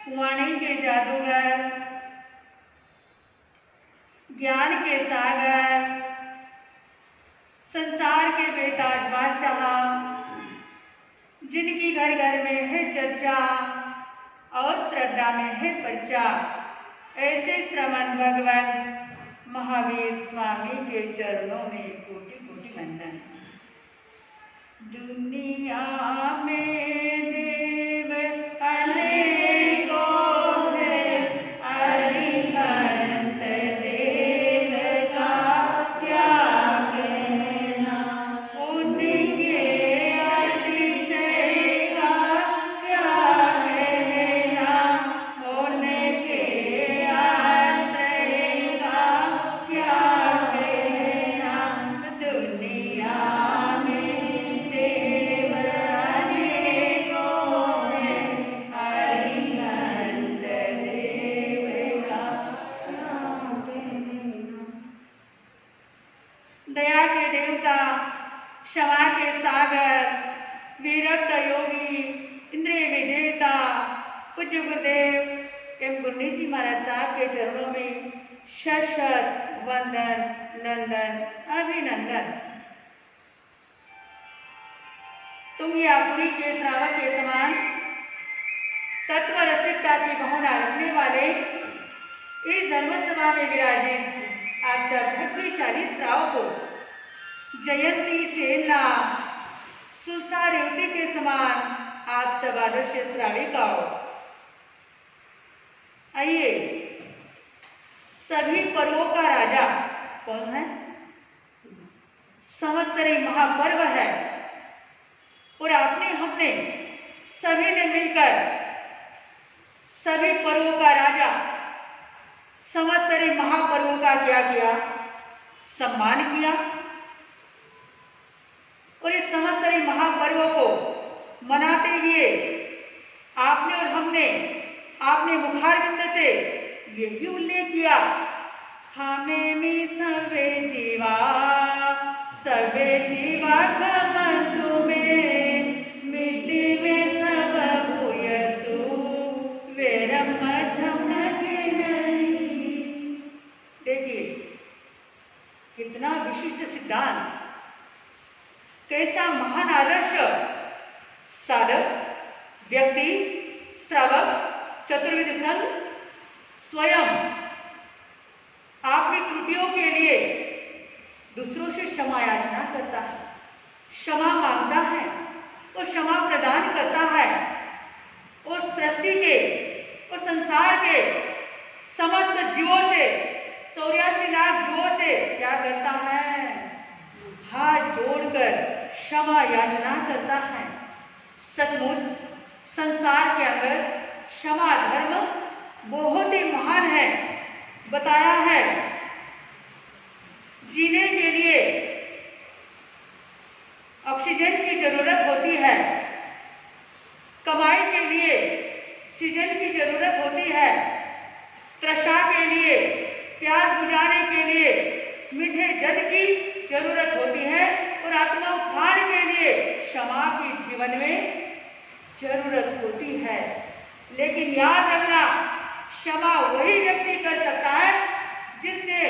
वाणी के जादूगर, ज्ञान के सागर, संसार के बेताज बादशाह, जिनकी घर घर में है चर्चा और श्रद्धा में है बच्चा, ऐसे श्रमण भगवान महावीर स्वामी के चरणों में कोटि कोटि वंदन। दुनिया में देव अनेकों हैं, अरिहंत देव का क्या कहना, उनके अतिशय का क्या कहना, उनके आश्रय का क्या कहना। दुनिया दया के देवता, क्षमा के सागर, वीरत्व योगी, इंद्रिय विजेता पूज्य गुरुदेव एवं गुरनी जी महाराज साहब के चरणों में शत वंदन, नंदन, अभिनंदन। तुम यापुरी के श्रावक के समान तत्व रसिकता की भावना रखने वाले इस धर्मसभा में विराजित आप सब भक्तिशाली श्रावकों, जयंती चेला सुसार युवती के समान आप सब आदर्श श्राविकाओं, आइए सभी पर्वों का राजा कौन है? संवत्सरी महापर्व है और आपने हमने सभी ने मिलकर सभी पर्वों का राजा संवत्सरी महापर्वों का क्या किया? सम्मान किया। और इस संवत्सरी महापर्व को मनाते हुए आपने और हमने आपने मुखारविंद से यही उल्लेख किया, हमें भी सर्वे जीवा सबे जीवा का बंधु में मिट्टी में सब भूयसु वेरम झमके नहीं। देखिए कितना विशिष्ट सिद्धांत, कैसा महान आदर्श। साधक, व्यक्ति, श्रावक, चतुर्विध संघ स्वयं अपनी त्रुटियों के लिए दूसरों से क्षमा याचना करता है, क्षमा मांगता है और क्षमा प्रदान करता है और सृष्टि के और संसार के समस्त जीवों से 84 लाख जीवों से क्या करता है, हाथ जोड़कर क्षमा याचना करता है। सचमुच संसार के अंदर क्षमा धर्म बहुत ही महान है। बताया है जीने के लिए ऑक्सीजन की जरूरत होती है, कमाई के लिए सीजन की जरूरत होती है, तृषा के लिए, प्यास बुझाने के लिए मीठे जल की जरूरत होती है और आत्मा उत्थान के लिए क्षमा की जीवन में जरूरत होती है। लेकिन याद रखना, क्षमा वही व्यक्ति कर सकता है जिसने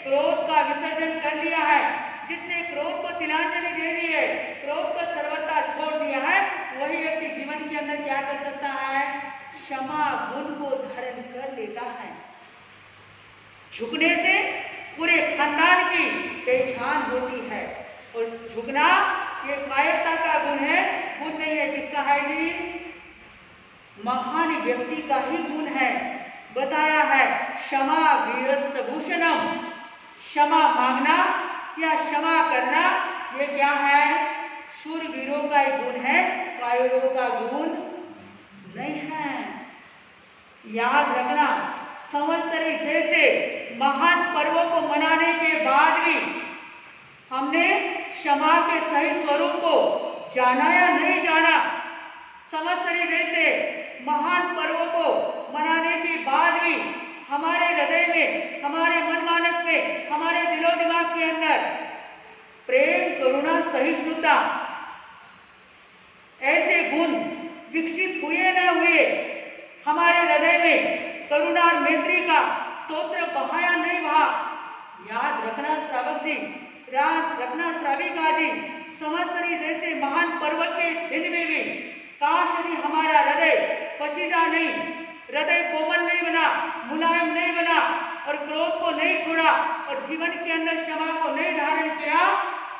क्रोध का विसर्जन कर लिया है, जिसने क्रोध को तिलांजलि दे दी है, क्रोध को सर्वथा छोड़ दिया है, वही व्यक्ति जीवन के अंदर क्या कर सकता है, क्षमा गुण को धारण कर लेता है। झुकने से पूरे खानदान की पहचान होती है और झुकना ये कायरता का गुण है, गुण नहीं है। किसका है जी? महान व्यक्ति का ही गुण है। बताया है क्षमा वीरस्य भूषणम, क्षमा मांगना या क्षमा करना ये क्या है, शूरवीरों का ही गुण है, कायरों का गुण नहीं है। याद रखना, संवत्सरी जैसे महान पर्वों को मनाने के बाद भी हमने क्षमा के सही स्वरूप को जाना या नहीं जाना। संवत्सरी जैसे महान पर्वों को मनाने के बाद भी हमारे हृदय में, हमारे मनमानस में, हमारे दिलो दिमाग के अंदर प्रेम, करुणा, सहिष्णुता ऐसे गुण विकसित हुए न हुए, हमारे हृदय में करुणा और मैत्री का स्तोत्र बहाया नहीं बहा। याद रखना श्रावक जी, याद रखना श्राविका जी, संवत्सरी जैसे महान पर्व के दिन में भी काश यदि हमारा हृदय पसीजा नहीं, हृदय कोमल नहीं बना, मुलायम नहीं बना और क्रोध को नहीं छोड़ा और जीवन के अंदर क्षमा को नहीं धारण किया,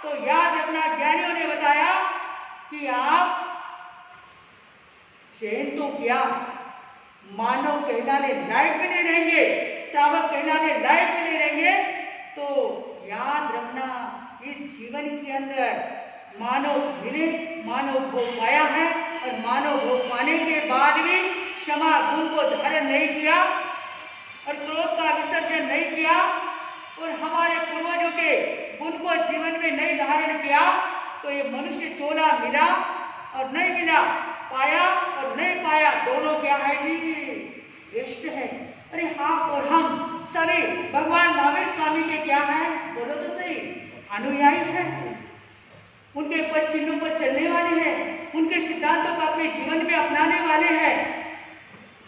तो याद रखना ज्ञानियों ने बताया कि आप चैन तो क्या, मानव कहलाने लायक भी नहीं रहेंगे, श्रावक कहलाने लायक भी नहीं रहेंगे। तो याद रखना, इस जीवन के अंदर मानव मिले, मानव भोग पाया है और मानव भोग पाने के बाद भी क्षमा गुण को धारण नहीं किया और क्रोध का विसर्जन नहीं किया और हमारे पूर्वजों के गुण को जीवन में नहीं धारण किया, तो ये मनुष्य चोला मिला और नहीं मिला, पाया और नहीं पाया, दोनों क्या है जी, व्यस्त है। अरे हाँ, और हम सभी भगवान महावीर स्वामी के क्या है, बोलो तो सही, अनुयायी है, उनके पद चिन्हों पर चलने वाले हैं, उनके सिद्धांतों को अपने जीवन में अपनाने वाले हैं।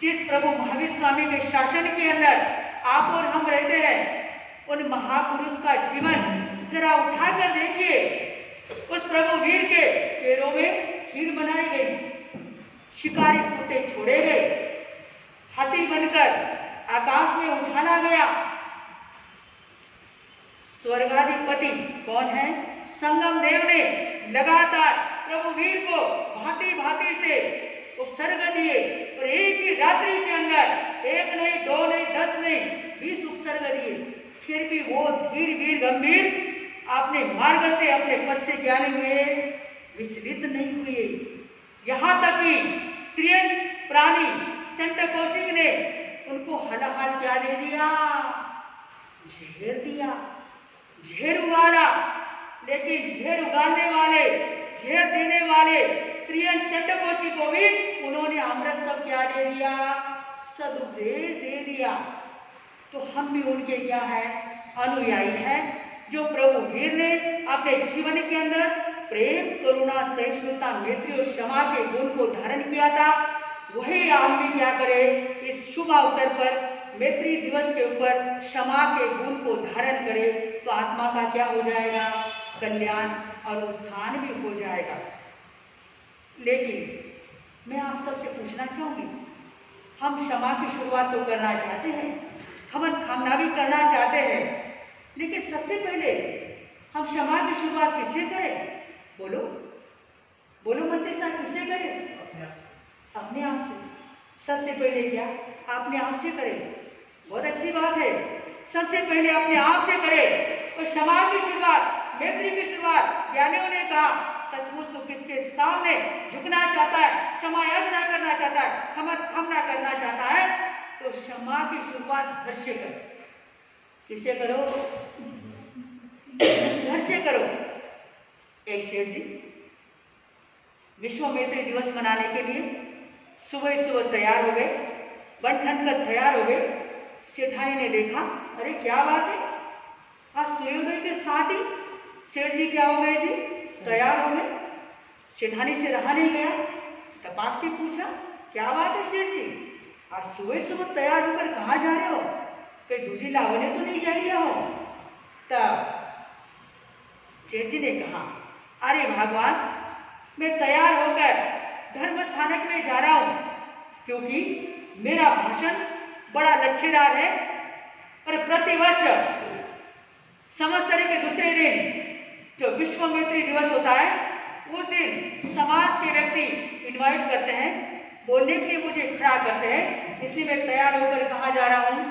जिस प्रभु महावीर स्वामी के शासन के अंदर आप और हम रहते हैं, उन महापुरुष का जीवन जरा उठाकर देखिए। उस प्रभु वीर के पैरों में खीर बनाई गई, शिकारी कुत्ते छोड़े गए, हाथी बनकर आकाश में उछाला गया। स्वर्गाधिपति कौन है? संगम देव ने लगातार प्रभु वीर को भांति भांति से उपसर्ग दिए और एक ही रात्रि के अंदर 1 नहीं, 2 नहीं, 10 नहीं, 20 उपसर्ग दिए। फिर भी वो धीर वीर गंभीर अपने मार्ग से, अपने पद से क्या नहीं हुए, विचलित नहीं हुए। यहाँ तक कि त्रियंश प्राणी चंडकौशिक ने उनको हलाहल क्या दे दिया, झेर दिया, झेर उगाला। लेकिन झेर उगालने वाले, झेर देने वाले त्रियंश चंडकौशिक को भी उन्होंने अमृत सब क्या दे दिया, सदुपदेश दे दिया। तो हम भी उनके क्या है, अनुयायी है। जो प्रभु वीर ने अपने जीवन के अंदर प्रेम, करुणा, सहिष्णुता, मैत्री और क्षमा के गुण को धारण किया था, वही हम भी क्या करें इस शुभ अवसर पर मैत्री दिवस के ऊपर क्षमा के गुण को धारण करें, तो आत्मा का क्या हो जाएगा, कल्याण और उत्थान भी हो जाएगा। लेकिन मैं आप सबसे पूछना चाहूंगी, हम क्षमा की शुरुआत तो करना चाहते हैं, हम खामना भी करना चाहते हैं, लेकिन सबसे पहले हम क्षमा की शुरुआत किससे करें? बोलो बोलो मंत्री साहब, किससे करें? अपने आप से। सबसे पहले क्या अपने आप से करें? बहुत अच्छी बात है, सबसे पहले अपने आप से करें। और क्षमा की शुरुआत, मैत्री की शुरुआत ज्ञानियों ने कहा, सचमुच तो किसके सामने झुकना चाहता है, क्षमा याचना करना चाहता है, क्षमा करना चाहता है, तो क्षमा की शुरुआत घर से करो। किससे करो? घर से करो। एक सेठ जी विश्व मैत्री दिवस मनाने के लिए सुबह सुबह तैयार हो गए, बन ठन कर तैयार हो गए। सेठानी ने देखा, अरे क्या बात है, आज सूर्योदय के साथ ही सेठ जी क्या हो गए जी, तैयार हो गए। सेठानी से रहा नहीं गया, तपाक से पूछा, क्या बात है सेठ जी, आज सुबह सुबह तैयार होकर कहाँ जा रहे हो, कहीं दूसरी लावने तो नहीं जा रहे हो? तब सेठ जी ने कहा, अरे भगवान, मैं तैयार होकर धर्म स्थानक में जा रहा हूं, क्योंकि मेरा भाषण बड़ा लच्छेदार है और प्रतिवर्ष संवत्सर के दूसरे दिन जो विश्व मैत्री दिवस होता है, उस दिन समाज के व्यक्ति इनवाइट करते हैं, बोलने के लिए मुझे खड़ा करते हैं, इसलिए मैं तैयार होकर कहाँ जा रहा हूँ,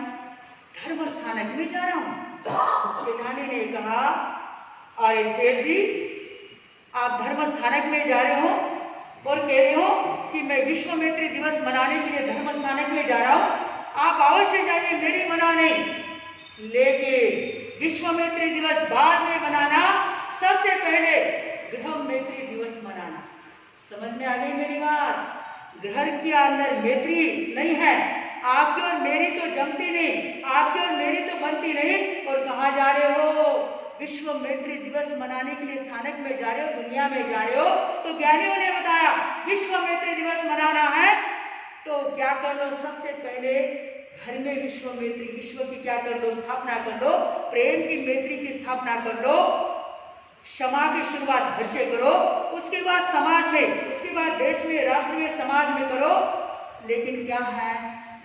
धर्म स्थानक में जा रहा हूँ। सेठानी ने कहा, अरे सेठ जी, आप धर्म स्थानक में जा रहे हो और कह रहे हो कि मैं विश्व मैत्री दिवस मनाने के लिए धर्म स्थानक में जा रहा हूँ, आप अवश्य जाइए, मेरी मना नहीं, लेकिन विश्व मैत्री दिवस बाद में मनाना, सबसे पहले गृह मैत्री दिवस मनाना। समझ में आ गई मेरी बात? घर के अंदर मैत्री नहीं है, आपकी और मेरी तो जमती नहीं, आपकी और मेरी तो बनती नहीं, और कहाँ जा रहे हो, विश्व मैत्री दिवस मनाने के लिए स्थानक में जा रहे हो, दुनिया में जा रहे हो। तो ज्ञानियों ने बताया, विश्व मैत्री दिवस मनाना है तो क्या कर लो, सबसे पहले घर में विश्व मैत्री, विश्व की क्या कर लो, स्थापना कर लो, प्रेम की मैत्री की स्थापना कर लो, क्षमा की शुरुआत घर से करो, उसके बाद समाज में, उसके बाद देश में, राष्ट्र में, समाज में करो। लेकिन क्या है,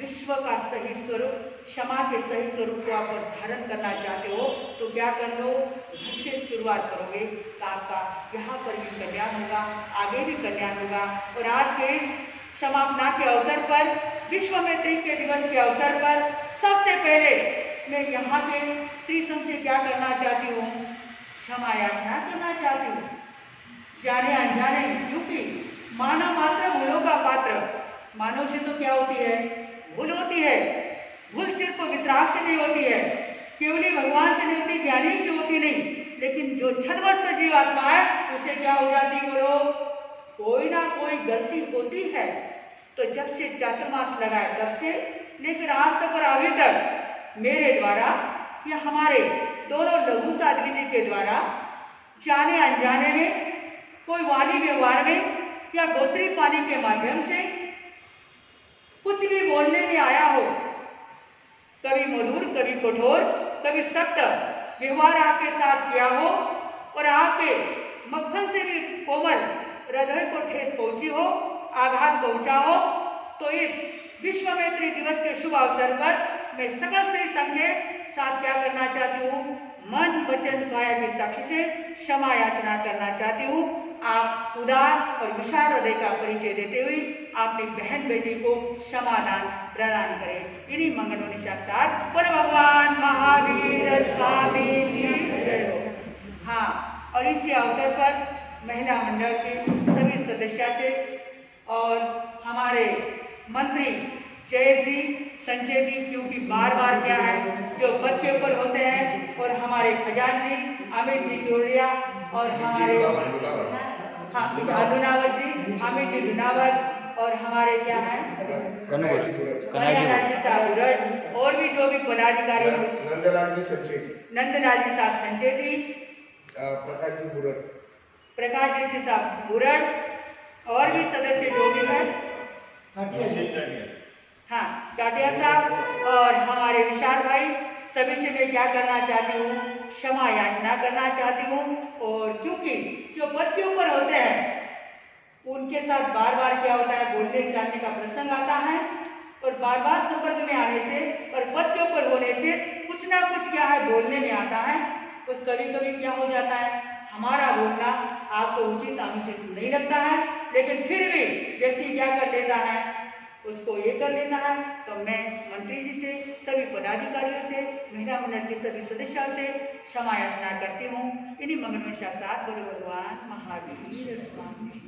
विश्व का सही स्वरूप, क्षमा के सही स्वरूप को आप धारण करना चाहते हो, तो क्या कर लो, घर से शुरुआत करोगे तो आपका यहाँ पर भी कल्याण होगा, आगे भी कल्याण होगा। और आज के इस समापना के अवसर पर, विश्व मैत्री के दिवस के अवसर पर, सबसे पहले मैं यहाँ के श्री संघ से क्या करना चाहती हूँ, क्षमा याचना करना चाहती हूँ, जाने अनजाने, क्योंकि मानव मात्र भूलों का पात्र। मानव से तो क्या होती है, भूल होती है। भूल सिर्फ वितराग से नहीं होती है, केवली भगवान से नहीं होती, ज्ञानी से होती नहीं, लेकिन जो छद्मस्त जीवात्मा है उसे क्या हो जाती, बोलो, कोई ना कोई गलती होती है। तो जब से चातुर्मास लगा है तब से लेकिन आज तक और अभी तक मेरे द्वारा या हमारे दोनों लघु साध्वी जी के द्वारा जाने अनजाने में, कोई वाणी व्यवहार में या गोत्री पानी के माध्यम से कुछ भी बोलने में आया हो, कभी मधुर, कभी कठोर, कभी सख्त व्यवहार आपके साथ किया हो और आपके मक्खन से भी कोमल हृदय को ठेस पहुंची हो, आघात पहुंचा हो, तो इस विश्व मैत्री दिवस के शुभ अवसर पर मैं सकल श्री संघ के साथ क्या करना चाहती हूँ, मन वचन काया की साक्षी से क्षमा याचना करना चाहती हूँ। आप उदार और विशाल हृदय का परिचय देते हुए अपनी बहन बेटी को क्षमादान प्रदान करें। इन्हीं मंगलों के साथ बोले भगवान महावीर स्वामी की जय हो। हाँ, और इसी अवसर पर महिला मंडल के सभी सदस्य से और हमारे मंत्री जय जी, संजय जी, क्योंकि बार बार क्या है जो पद के ऊपर होते हैं, और हमारे खजानजी अमित जी जोड़िया और हमारे लुनावत जी, अमित जी लुनावत, और हमारे क्या है कन्हैया जी साहब, और भी भी जो भी पदाधिकारी, नंदलाल जी संचेती, नंदलाल जी साहब संचेती, प्रकाश जी साहब बुरड़, और भी सदस्य जो भी हैं, हाँ काटिया साहब और हमारे विशाल भाई, सभी से मैं क्या करना चाहती हूँ, क्षमा याचना करना चाहती हूँ। और क्योंकि जो पद के ऊपर होते हैं उनके साथ बार बार क्या होता है, बोलने चालने का प्रसंग आता है, और बार बार संपर्क में आने से और पद के ऊपर होने से कुछ ना कुछ क्या है बोलने में आता है। और कभी कभी क्या हो जाता है, हमारा बोलना आपको उचित अनुचित नहीं लगता है, लेकिन फिर भी व्यक्ति क्या कर लेता है, उसको ये कर लेता है। तो मैं मंत्री जी से, सभी पदाधिकारियों से, महिला मंडल के सभी सदस्यों से क्षमा याचना करती हूँ। इन्हीं मंगलमय शास्त्रार्थ बोले भगवान महावीर स्वामी।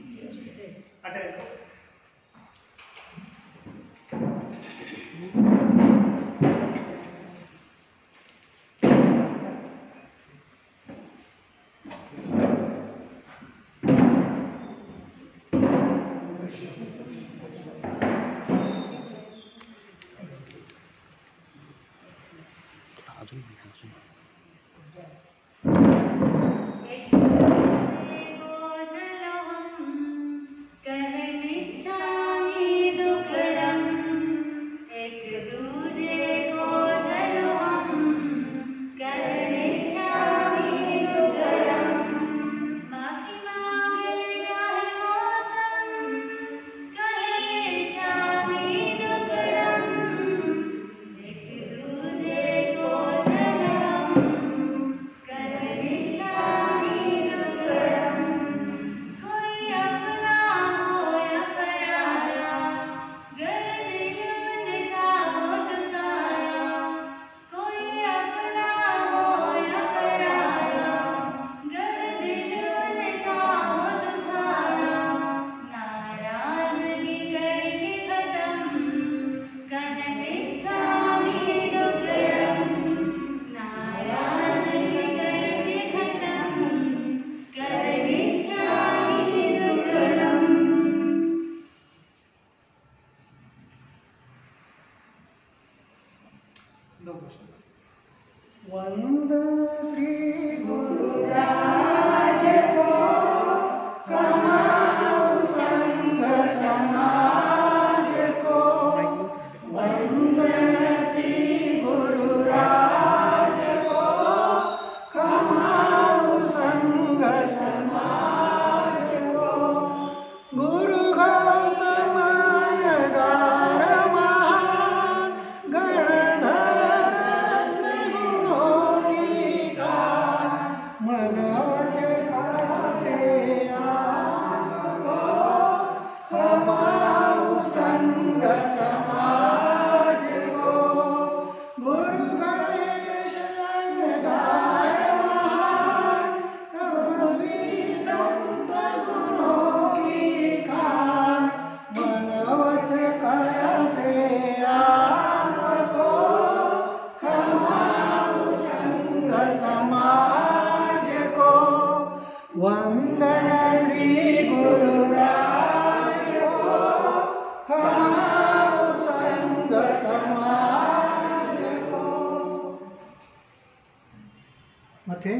वंदन श्री गुरुराज को, कमाओ संघ समाज को। वंदन श्री गुरुराज को, कमाओ संघ समाज को। गुरु गौतम गार महान, गणधर वंदन श्री गुरुराज को, कमाओ संघ समाज को। मथे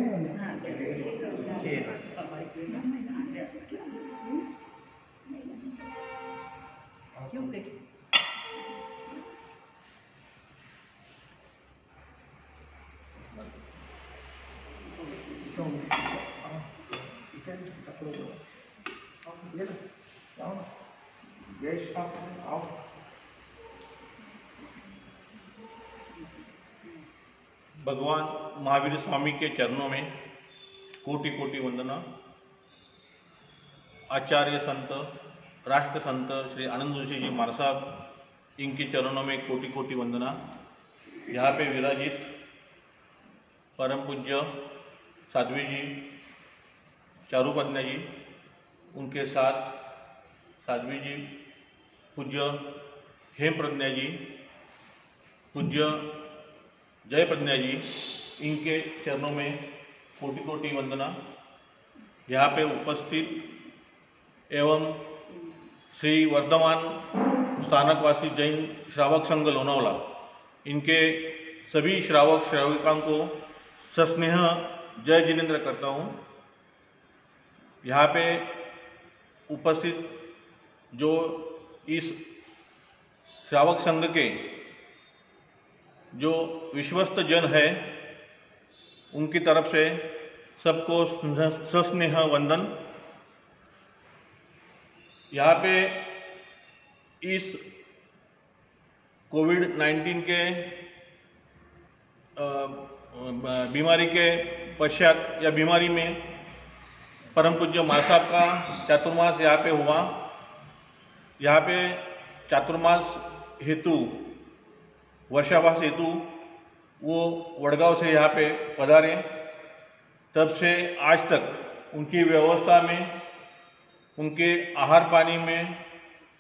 भगवान महावीर स्वामी के चरणों में कोटि कोटि वंदना। आचार्य संत, राष्ट्र संत श्री आनंद जोशी जी महाराज साहब, इनके चरणों में कोटि कोटि वंदना। यहाँ पे विराजित परम पूज्य साध्वी जी, चारुपन्या जी, उनके साथ साध्वी जी, पूज्य हेम प्रज्ञा जी, पूज्य जय प्रज्ञा जी, इनके चरणों में कोटि कोटि वंदना। यहाँ पे उपस्थित एवं श्री वर्धमान स्थानकवासी जैन श्रावक संघ लोनावला, इनके सभी श्रावक श्राविकाओं को सस्नेह जय जिनेन्द्र करता हूँ। यहाँ पे उपस्थित जो इस श्रावक संघ के जो विश्वस्त जन है, उनकी तरफ से सबको सस्नेह वंदन। यहाँ पे इस कोविड-19 के बीमारी के पश्चात या बीमारी में परम पूज्य माँ साहब का चातुर्मास यहाँ पे हुआ। यहाँ पे चातुर्मास हेतु, वर्षावास हेतु वो वडगांव से यहाँ पे पधारे। तब से आज तक उनकी व्यवस्था में, उनके आहार पानी में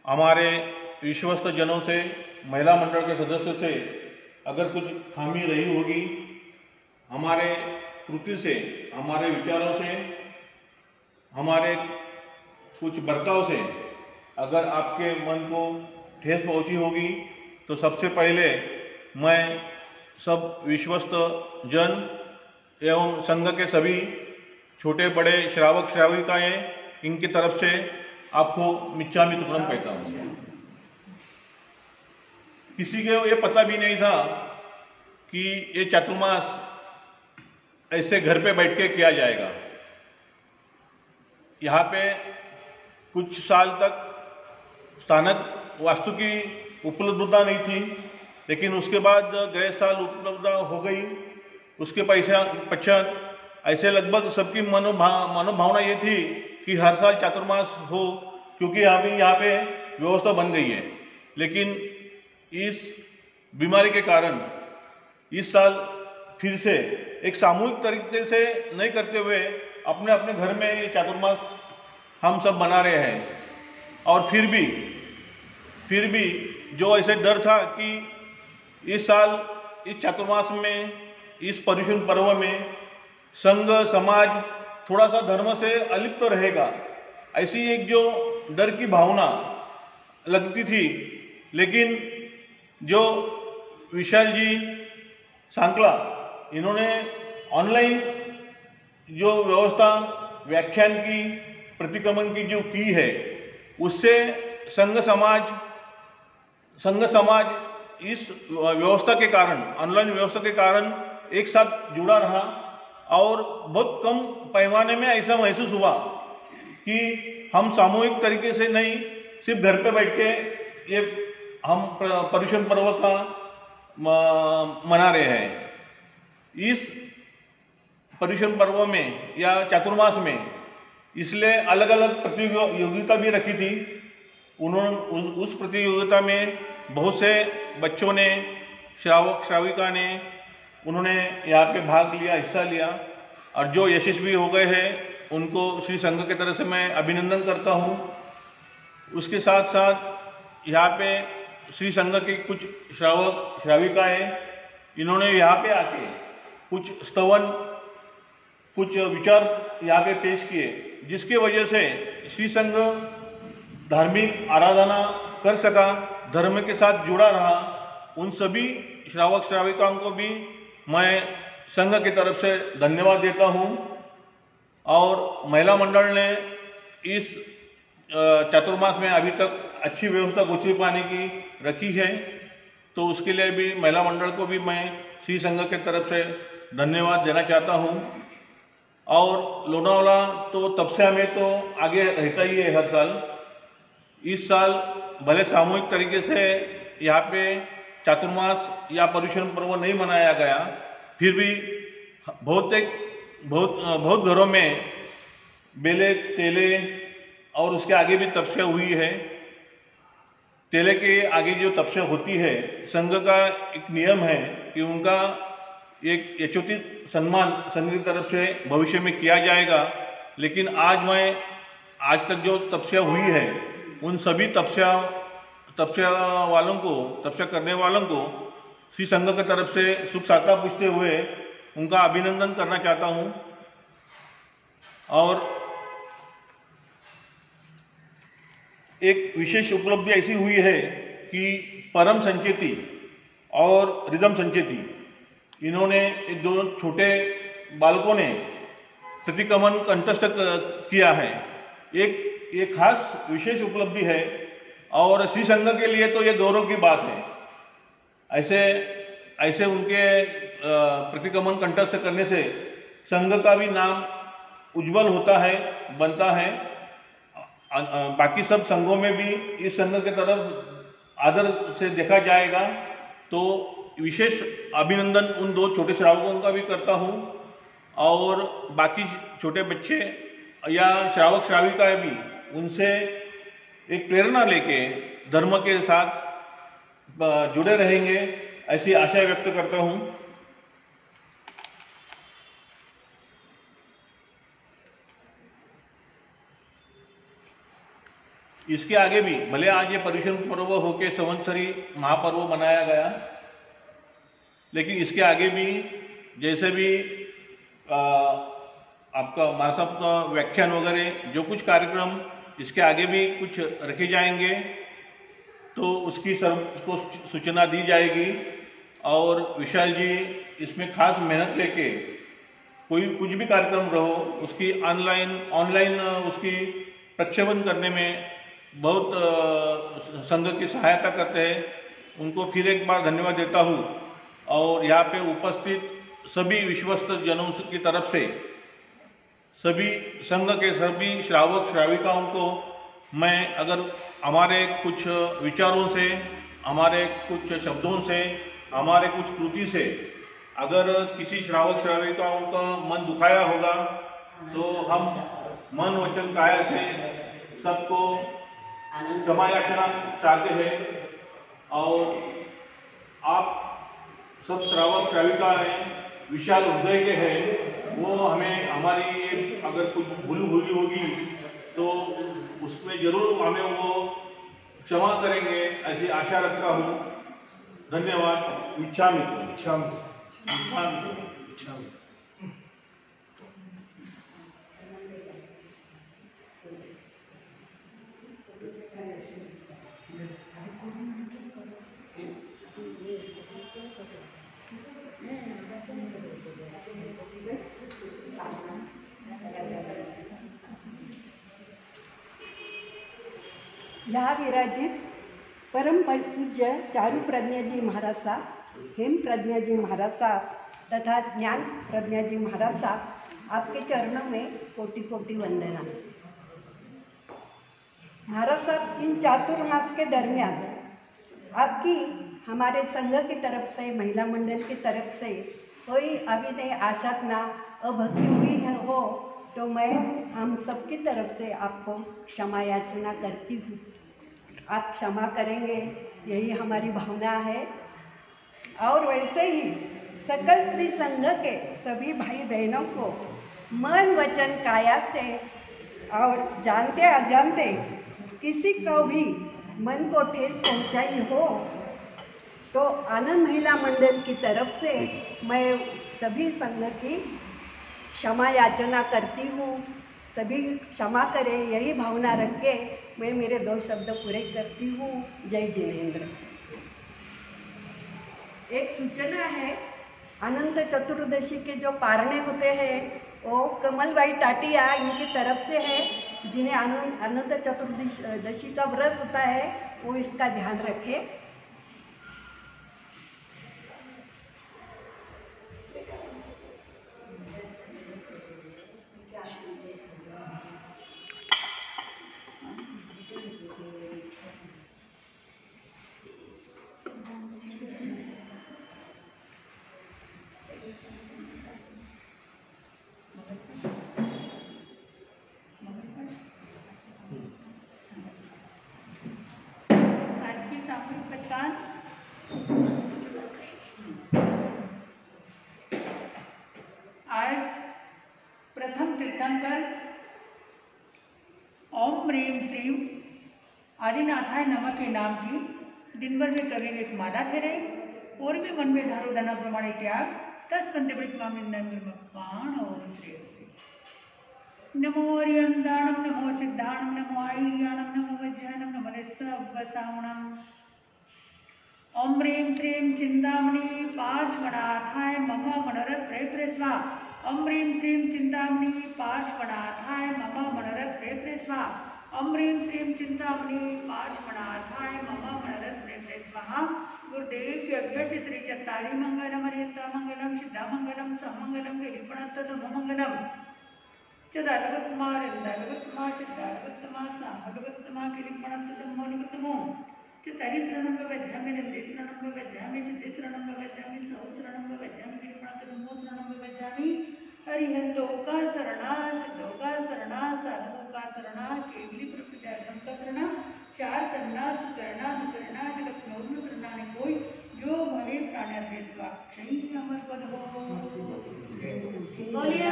हमारे विश्वस्त जनों से, महिला मंडल के सदस्य से अगर कुछ खामी रही होगी, हमारे कृति से, हमारे विचारों से, हमारे कुछ बर्ताव से अगर आपके मन को ठेस पहुंची होगी, तो सबसे पहले मैं सब विश्वस्त जन एवं संघ के सभी छोटे बड़े श्रावक श्राविकाएं, इनकी तरफ से आपको मिच्छामि दुक्कडम कहता हूँ। किसी को ये पता भी नहीं था कि ये चातुर्मास ऐसे घर पे बैठ के किया जाएगा। यहाँ पे कुछ साल तक स्थानक वास्तु की उपलब्धता नहीं थी, लेकिन उसके बाद गए साल उपलब्धता हो गई। उसके पश्चात ऐसे लगभग सबकी मनोभावना ये थी कि हर साल चातुर्मास हो, क्योंकि अभी यहाँ पे व्यवस्था बन गई है। लेकिन इस बीमारी के कारण इस साल फिर से एक सामूहिक तरीके से नहीं करते हुए अपने अपने घर में ये चातुर्मास हम सब मना रहे हैं। और फिर भी जो ऐसे डर था कि इस साल इस चातुर्मास में, इस पर्युषण पर्व में संघ समाज थोड़ा सा धर्म से अलिप्त रहेगा, ऐसी एक जो डर की भावना लगती थी। लेकिन जो विशाल जी सांकला, इन्होंने ऑनलाइन जो व्यवस्था व्याख्यान की, प्रतिक्रमण की जो की है, उससे संघ समाज इस व्यवस्था के कारण, ऑनलाइन व्यवस्था के कारण एक साथ जुड़ा रहा। और बहुत कम पैमाने में ऐसा महसूस हुआ कि हम सामूहिक तरीके से नहीं, सिर्फ घर पे बैठ के ये हम पर्युषण पर्व का मना रहे हैं। इस पर्युषण पर्व में या चातुर्मास में इसलिए अलग अलग प्रतियोगिता भी रखी थी। उन्होंने उस प्रतियोगिता में बहुत से बच्चों ने, श्रावक श्राविका ने, उन्होंने यहाँ पे भाग लिया, हिस्सा लिया। और जो यशस्वी हो गए हैं उनको श्री संघ की तरफ से मैं अभिनंदन करता हूँ। उसके साथ साथ यहाँ पे श्री संघ की कुछ श्रावक श्राविकाएं, इन्होंने यहाँ पे आके कुछ स्तवन, कुछ विचार यहाँ पे पेश किए, जिसके वजह से श्री संघ धार्मिक आराधना कर सका, धर्म के साथ जुड़ा रहा। उन सभी श्रावक श्राविकाओं को भी मैं संघ की तरफ से धन्यवाद देता हूँ। और महिला मंडल ने इस चातुर्मास में अभी तक अच्छी व्यवस्था गोचरी पानी की रखी है, तो उसके लिए भी महिला मंडल को भी मैं श्री संघ के तरफ से धन्यवाद देना चाहता हूँ। और लोनावाला तो तपस्या में तो आगे रहता ही है हर साल। इस साल भले सामूहिक तरीके से यहाँ पे चातुर्मास या पर्युषण पर्व नहीं मनाया गया, फिर भी बहुत घरों में बेले, तेले और उसके आगे भी तपस्या हुई है। तेले के आगे जो तपस्या होती है, संघ का एक नियम है कि उनका एक यथोचित सम्मान संघ की तरफ से भविष्य में किया जाएगा। लेकिन आज तक जो तपस्या हुई है, उन सभी तपस्या करने वालों को श्री संघ की तरफ से शुभ शाखा पूछते हुए उनका अभिनंदन करना चाहता हूँ। और एक विशेष उपलब्धि ऐसी हुई है कि परम संचेती और रिदम संचेती, इन्होंने एक दो छोटे बालकों ने प्रतिक्रमण कंठस्थ किया है। एक खास विशेष उपलब्धि है और श्री संघ के लिए तो ये गौरव की बात है। ऐसे उनके प्रतिक्रमण कंठस्थ करने से संघ का भी नाम उज्जवल होता है, बनता है। बाकी सब संघों में भी इस संघ के तरफ आदर से देखा जाएगा। तो विशेष अभिनंदन उन दो छोटे श्रावकों का भी करता हूँ और बाकी छोटे बच्चे या श्रावक श्राविका भी उनसे एक प्रेरणा लेके धर्म के साथ जुड़े रहेंगे, ऐसी आशा व्यक्त करता हूँ। इसके आगे भी भले आज ये पर्युषण पर्व होके संवत्सरी महापर्व मनाया गया, लेकिन इसके आगे भी जैसे भी आपका महाराज का व्याख्यान वगैरह जो कुछ कार्यक्रम इसके आगे भी कुछ रखे जाएंगे तो उसकी सबको सूचना दी जाएगी। और विशाल जी इसमें खास मेहनत लेके कोई कुछ भी कार्यक्रम रहो उसकी ऑनलाइन उसकी प्रक्षेपण करने में बहुत संघ की सहायता करते हैं। उनको फिर एक बार धन्यवाद देता हूँ। और यहाँ पे उपस्थित सभी विश्वस्त जनों की तरफ से सभी संघ के सभी श्रावक श्राविकाओं को मैं अगर हमारे कुछ विचारों से, हमारे कुछ शब्दों से, हमारे कुछ कृति से अगर किसी श्रावक श्राविकाओं का मन दुखाया होगा तो हम मन वचन काया से सबको क्षमा याचना चाहते हैं। और आप सब श्रावक श्राविकाएं विशाल हृदय के हैं, वो हमें हमारी अगर कुछ भूल हुई होगी तो उसमें जरूर हमें वो क्षमा करेंगे, ऐसी आशा रखता हूँ। धन्यवाद। इच्छामि। यहाँ विराजित परम पूज्य चारु प्रज्ञा जी महाराज साहब, हेम प्रज्ञा जी महाराज साहब तथा ज्ञान प्रज्ञा जी महाराज साहब, आपके चरणों में कोटि कोटि वंदना। महाराज साहब, इन चातुर्मास के दरमियान आपकी हमारे संघ की तरफ से, महिला मंडल की तरफ से कोई अभिनय आशातना अभक्ति हुई हो तो मैं हम सबकी तरफ से आपको क्षमा याचना करती हूँ। आप क्षमा करेंगे, यही हमारी भावना है। और वैसे ही सकल श्री संघ के सभी भाई बहनों को मन वचन काया से और जानते अजानते किसी को भी मन को ठेस पहुंचाई हो तो आनंद महिला मंडल की तरफ से मैं सभी संघ की क्षमा याचना करती हूँ। सभी क्षमा करें, यही भावना रख के मैं मेरे 2 शब्द पूरे करती हूँ। जय जिनेन्द्र। एक सूचना है, अनंत चतुर्दशी के जो पारणे होते हैं वो कमलबाई टाटिया इनकी तरफ से है। जिन्हें अनंत चतुर्दशी का व्रत होता है वो इसका ध्यान रखें। आज प्रथम तीर्थंकर ओम ह्रीम श्रीम आदिनाथाय नमः के नाम की दिन भर में कभी एक माला फेरे और भी मन में धारो दाना प्रमाणे त्याग 10 बंदे बड़ी पाण और नमो अरियंदाणम, नमो सिद्धाणम, नमो आईर्याणम, नमो वज्राणम, नमो सर्वसावणम। ओम ह्रीं क्लीं चिंतामणि पार्श्वनाथाय मम मनोरथ प्रेप्रे स्वाहा। ओम ह्रीं क्लीं चिंतामणि पार्श्वनाथाय मम मनोरथ प्रेप्रे स्वाहा। ओम ह्रीं क्लीं चिंतामणि पार्श्वनाथाय मम मनोरथ प्रेप्रे स्वाहा। गुरुदेव की अभ्यर्थी श्री चत्तारी मंगलम हरियंता मंगलम सिद्धा मंगलम समंगलम गिरिपणत्तम मंगलम चदालवत्मा रिंदालवत्मा सिद्धालवत्मा सामलवत्मा गिरिपणत्तम मोलवत्तमो चतरिस्रणं भवज्जामि नन्दिस्रणं भवज्जामि सिद्धिस्रणं भवज्जामि सहस्रणं भवज्जामि गिरिपणत्तम मोस्रणं भवज्जामि हरिहंतोका शरणा सिद्धोका शरणा साधुका शरणा केवली प्रपंचार्थम का शरणा चार शरणा सुकरणा दुकरणा जगतनौन शरणा ने कोई जो भवे प्राण्याद्वेत्वा क्षयी अमर पद हो। बोलिए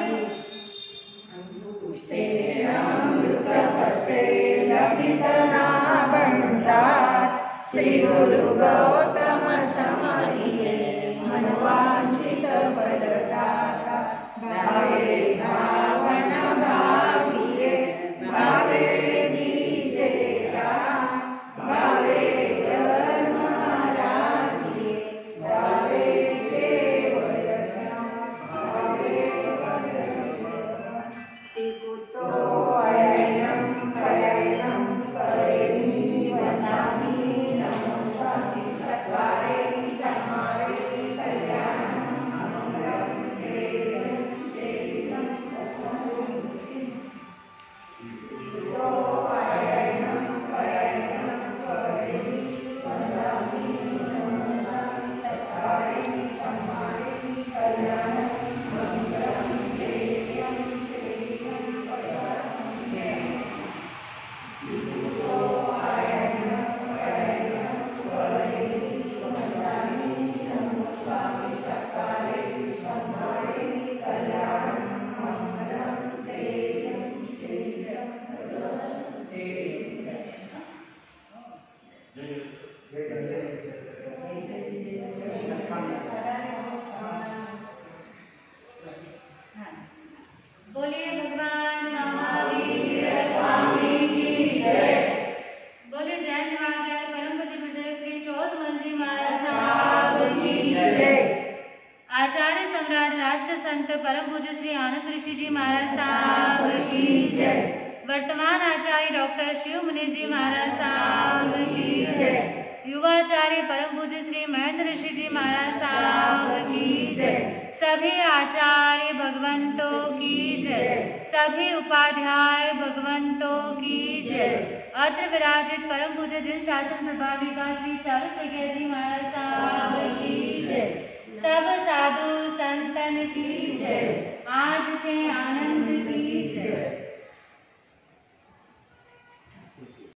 तपसे लभितना भंडार श्री गुरु गौतम समरिये मनवांचित फलदाता भावे भावन भाविये भावे दीजे दान भावे धर्म राधिये भावे केवल ज्ञान भावे तो अयं कयं करेमि वदामि नमोऽस्मि सत्कारे समारे कल्याणं मंगलं देवं चैतं तो अयं कयं करेमि वदामि नमोऽस्मि सत्कारे समारे कल्याणं मंगलं देवं बोलिए भगवान महावीर स्वामी की जय। बोलिए जैन निवागर परम पूज्य गुरुदेव श्री चौथमल जी महाराज साहब की जय। आचार्य सम्राट राष्ट्र संत परम पूज्य श्री आनंद ऋषि जी महाराज साहब की जय। वर्तमान आचार्य डॉक्टर शिव मुनि जी महाराज साहब की जय। युवाचार्य परम पूज्य श्री महेंद्र ऋषि जी महाराज साहब की जय। सभी आचार्य भगवंतों की जय। सभी उपाध्याय भगवंतों की जय। अत्र विराजित परम पूज्य जिन शासन प्रभाविका श्री चारु प्रज्ञा जी महाराज साहब की जय। सब साधु संतन की जय। आज के आनंद की जय।